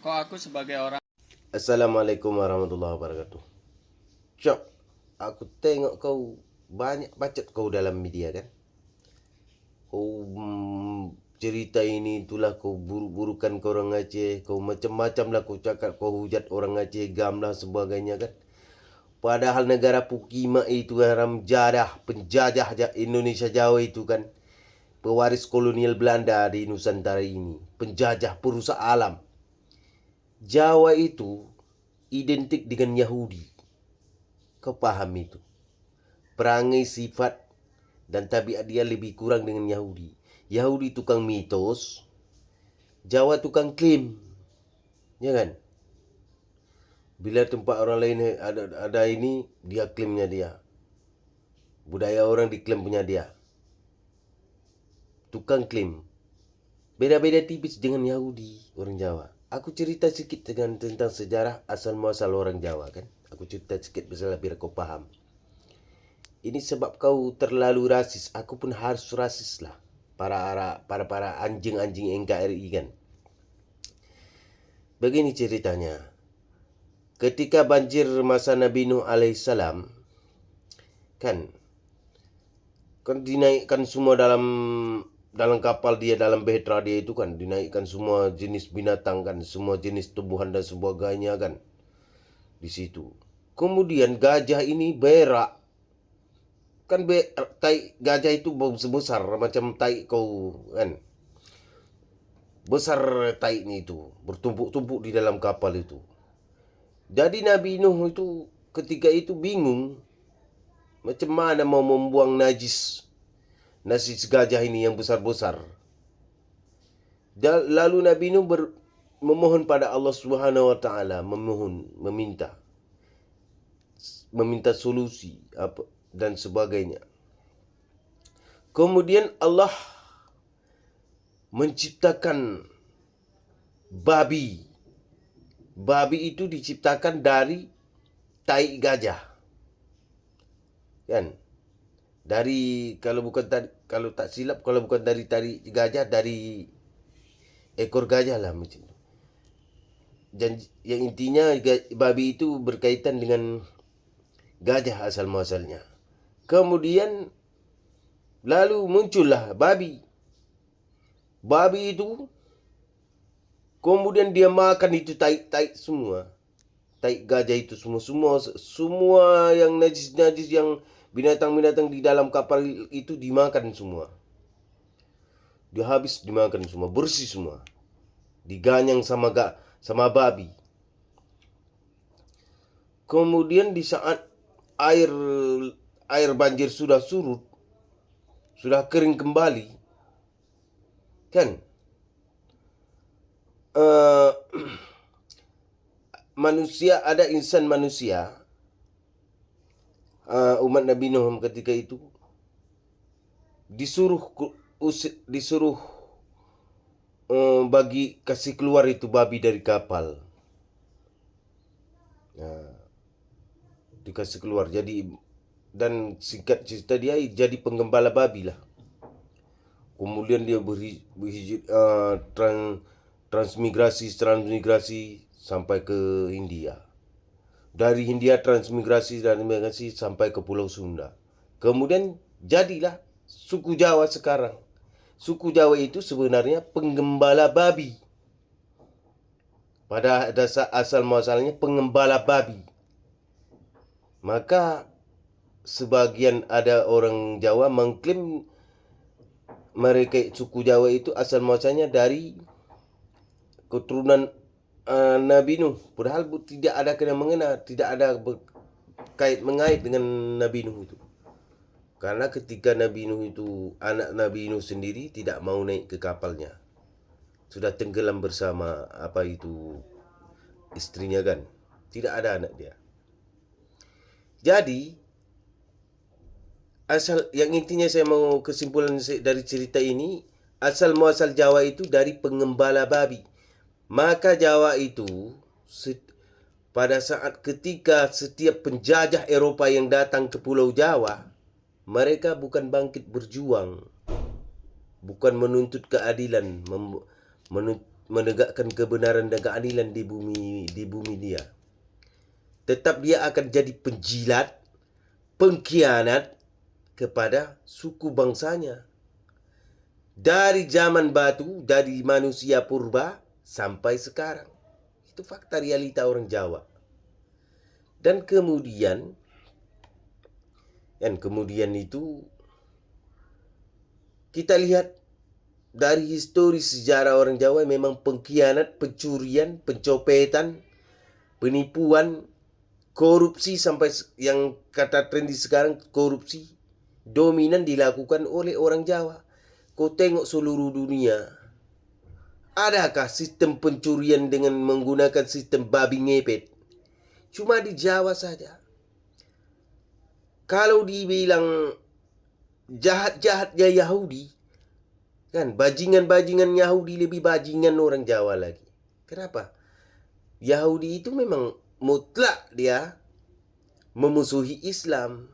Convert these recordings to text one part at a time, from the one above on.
Kok aku sebagai orang Assalamualaikum warahmatullahi wabarakatuh. Cok, aku tengok kau banyak bacot kau dalam media kan. Kau cerita ini itulah, kau buruk-burukan ke orang Aceh, kau macam-macam lah kau cakap, kau hujat orang Aceh, gam lah sebagainya kan. Padahal negara Pukima itu haram jadah, penjajah Indonesia Jawa itu kan, pewaris kolonial Belanda di Nusantara ini, penjajah perusak alam. Jawa itu identik dengan Yahudi. Kau paham itu? Perangai, sifat, dan tabiat dia lebih kurang dengan Yahudi. Yahudi tukang mitos, Jawa tukang klaim. Ya kan? Bila tempat orang lain ada ini, dia klaimnya dia. Budaya orang diklaim punya dia. Tukang klaim. Beda-beda tipis dengan Yahudi, orang Jawa. Aku cerita sedikit tentang sejarah asal muasal orang Jawa kan. Aku cerita sedikit biar kau paham. Ini sebab kau terlalu rasis. Aku pun harus rasis lah. Para anjing-anjing NKRI kan. Begini ceritanya. Ketika banjir masa Nabi Nuh alaihissalam, kan dinaikkan semua dalam kapal dia, dalam bahtera dia itu kan, dinaikkan semua jenis binatang kan, semua jenis tumbuhan dan sebagainya kan di situ. Kemudian gajah ini berak. Kan tai gajah itu sebesar macam tai kau kan. Besar tai ini itu, bertumpuk-tumpuk di dalam kapal itu. Jadi Nabi Nuh itu ketika itu bingung macam mana mau membuang najis gajah ini yang besar-besar. Lalu Nabi Nuh memohon pada Allah Subhanahu wa taala, meminta solusi apa dan sebagainya. Kemudian Allah menciptakan babi. Babi itu diciptakan dari tai gajah. Kan? Dari kalau tak silap, kalau bukan dari tai gajah, dari ekor gajah lah macam itu. Dan yang intinya babi itu berkaitan dengan gajah asal muasalnya. Kemudian lalu muncullah babi. Babi itu kemudian dia makan itu tai semua. Tai gajah itu semua yang najis yang binatang-binatang di dalam kapal itu dimakan semua. Dia habis dimakan semua, bersih semua. Diganyang sama babi. Kemudian di saat air banjir sudah surut, sudah kering kembali, kan? Ada insan manusia, umat Nabi Nuh ketika itu disuruh bagi kasih keluar itu babi dari kapal. Dikasih keluar, jadi, dan singkat cerita dia jadi penggembala babi lah. Kemudian dia transmigrasi sampai ke India. Dari India transmigrasi sampai ke Pulau Sunda. Kemudian jadilah suku Jawa sekarang. Suku Jawa itu sebenarnya penggembala babi. Pada dasar asal muasalnya penggembala babi. Maka sebagian ada orang Jawa mengklaim mereka suku Jawa itu asal muasalnya dari keturunan Nabi Nuh. Padahal tidak ada kena-mengena, tidak ada mengait dengan Nabi Nuh itu. Karena ketika Nabi Nuh itu, anak Nabi Nuh sendiri tidak mau naik ke kapalnya. Sudah tenggelam bersama istrinya kan. Tidak ada anak dia. Jadi yang intinya saya mau kesimpulan dari cerita ini, asal muasal Jawa itu dari penggembala babi. Maka Jawa itu pada saat ketika setiap penjajah Eropa yang datang ke Pulau Jawa, mereka bukan bangkit berjuang, bukan menuntut keadilan, menegakkan kebenaran dan keadilan di bumi dia. Tetap dia akan jadi penjilat, pengkhianat kepada suku bangsanya. Dari zaman batu, dari manusia purba sampai sekarang. Itu fakta realita orang Jawa. Dan kemudian itu kita lihat dari histori sejarah orang Jawa memang pengkhianat, pencurian, pencopetan, penipuan, korupsi sampai yang kata trendy sekarang korupsi dominan dilakukan oleh orang Jawa. Kau tengok seluruh dunia, adakah sistem pencurian dengan menggunakan sistem babi ngepet? Cuma di Jawa saja. Kalau dibilang jahat-jahatnya Yahudi, kan bajingan-bajingan Yahudi lebih bajingan orang Jawa lagi. Kenapa? Yahudi itu memang mutlak dia memusuhi Islam.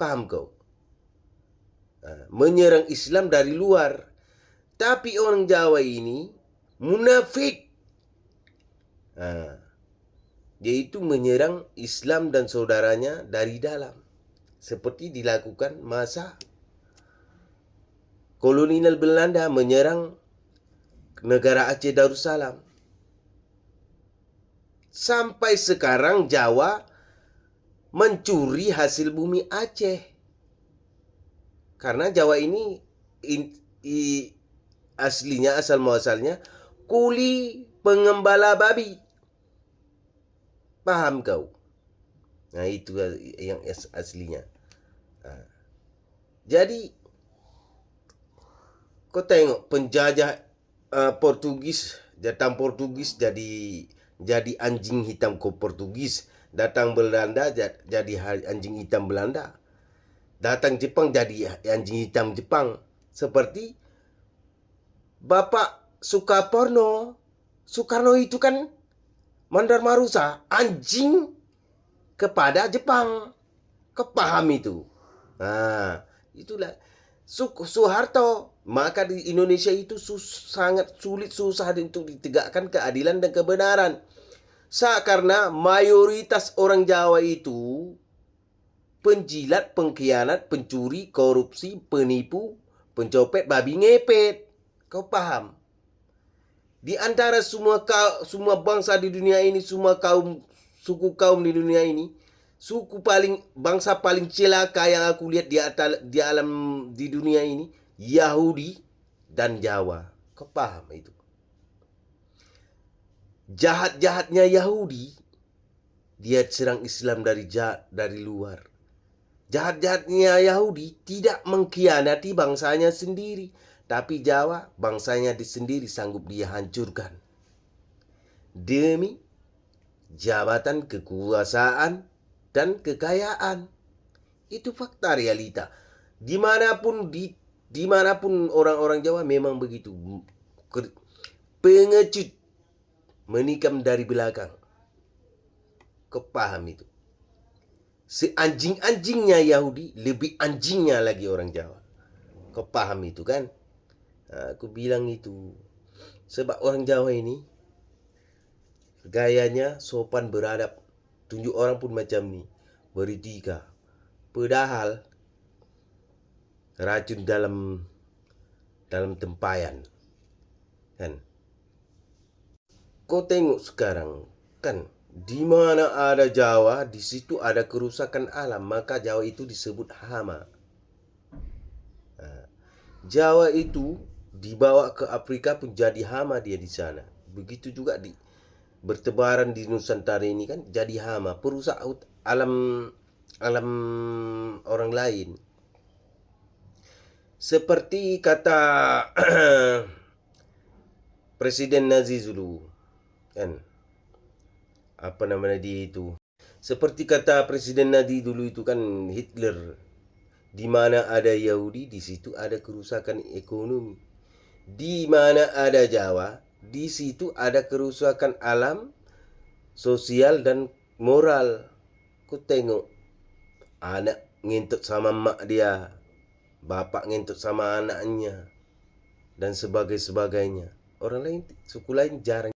Paham kau? Menyerang Islam dari luar. Tapi orang Jawa ini munafik. Yaitu menyerang Islam dan saudaranya dari dalam. Seperti dilakukan masa kolonial Belanda menyerang negara Aceh Darussalam. Sampai sekarang Jawa mencuri hasil bumi Aceh. Karena Jawa ini aslinya, asal muasalnya kuli pengembala babi. Paham kau? Nah, itu yang aslinya. Jadi kau tengok penjajah Portugis, datang Portugis jadi anjing hitam ke Portugis, datang Belanda jadi anjing hitam Belanda, datang Jepang jadi anjing hitam Jepang. Seperti Bapak Soekarno itu kan Mandar Marusa, anjing kepada Jepang. Kepaham itu? Nah, itulah Soeharto. Maka di Indonesia itu sangat susah untuk ditegakkan keadilan dan kebenaran. Karena mayoritas orang Jawa itu penjilat, pengkhianat, pencuri, korupsi, penipu, pencopet, babi ngepet. Kau paham? Di antara semua bangsa di dunia ini, semua suku kaum di dunia ini, bangsa paling celaka yang aku lihat di alam di dunia ini Yahudi dan Jawa. Kau paham itu? Jahat-jahatnya Yahudi, dia serang Islam dari luar. Jahat-jahatnya Yahudi tidak mengkhianati bangsanya sendiri, tapi Jawa bangsanya sendiri sanggup dia hancurkan demi jabatan, kekuasaan, dan kekayaan. Itu fakta realita. Dimanapun orang-orang Jawa memang begitu. Pengecut, menikam dari belakang. Kau paham itu? Seanjing-anjingnya Yahudi, lebih anjingnya lagi orang Jawa. Kau paham itu kan? Aku bilang itu. Sebab orang Jawa ini gayanya sopan beradab. Tunjuk orang pun macam ni, beretika. Padahal racun dalam tempayan. Kan? Kau tengok sekarang, kan? Di mana ada Jawa, di situ ada kerusakan alam, maka Jawa itu disebut hama. Jawa itu dibawa ke Afrika pun jadi hama dia di sana. Begitu juga bertebaran di Nusantara ini kan jadi hama, perusak alam orang lain. Seperti kata Presiden Nazi dulu, kan? Apa namanya dia itu? Seperti kata Presiden Nazi dulu itu kan, Hitler. Di mana ada Yahudi, di situ ada kerusakan ekonomi. Di mana ada Jawa, di situ ada kerusakan alam, sosial, dan moral. Kau tengok, anak ngintut sama mak dia, bapak ngintut sama anaknya, dan sebagainya. orang lain, suku lain jarang